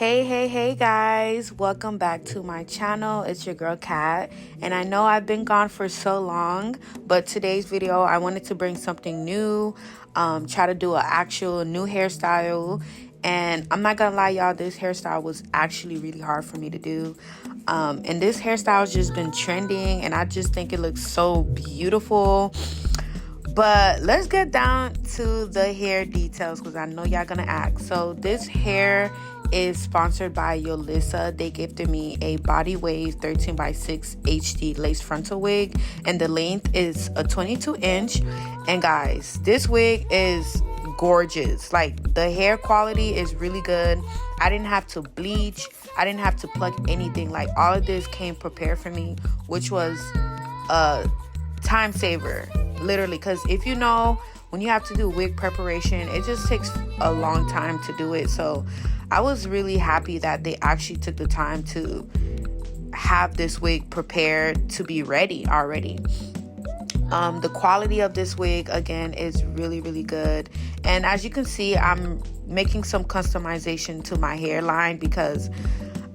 Hey guys, welcome back to my channel. It's your girl Kat, and I know I've been gone for so long, but today's video I wanted to bring something new, try to do an actual new hairstyle. And I'm not gonna lie, y'all, this hairstyle was actually really hard for me to do, and this hairstyle has just been trending, and I just think it looks so beautiful. But let's get down to the hair details because I know y'all gonna ask. So this hair is sponsored by Yolissa. They gifted me a body wave 13x6 HD lace frontal wig, and the length is a 22-inch. And guys, this wig is gorgeous. Like, the hair quality is really good. I didn't have to bleach, I didn't have to pluck anything. Like, all of this came prepared for me, which was a time saver, literally, because if you know, when you have to do wig preparation, it just takes a long time to do it. So I was really happy that they actually took the time to have this wig prepared to be ready already. The quality of this wig, again, is really good. And as you can see, I'm making some customization to my hairline because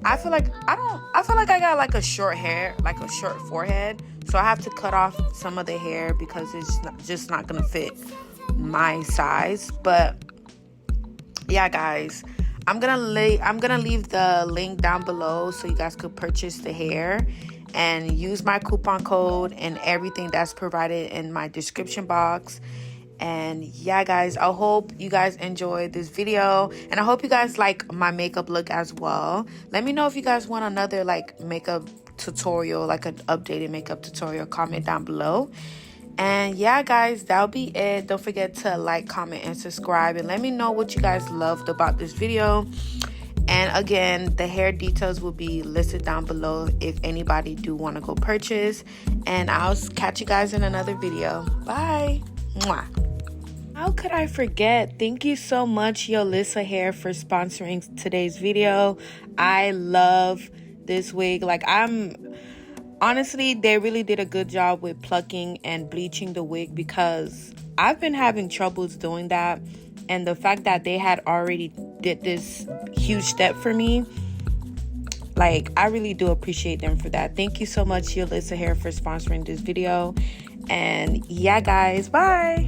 I feel like I got like a short hair, like a short forehead. So I have to cut off some of the hair because it's just not gonna fit my size. But yeah, guys, I'm gonna leave the link down below so you guys could purchase the hair and use my coupon code and everything that's provided in my description box. And yeah, guys, I hope you guys enjoyed this video, and I hope you guys like my makeup look as well. Let me know if you guys want another like makeup tutorial, like an updated makeup tutorial. Comment down below. And yeah, guys, that'll be it. Don't forget to like, comment, and subscribe, and let me know what you guys loved about this video. And again, the hair details will be listed down below if anybody do want to go purchase. And I'll catch you guys in another video. Bye. Mwah. How could I forget? Thank you so much, Yolissa Hair, for sponsoring today's video. I love this wig. Like, honestly, they really did a good job with plucking and bleaching the wig because I've been having troubles doing that. And the fact that they had already did this huge step for me, like, I really do appreciate them for that. Thank you so much, Yolissa Hair, for sponsoring this video. And yeah, guys, bye.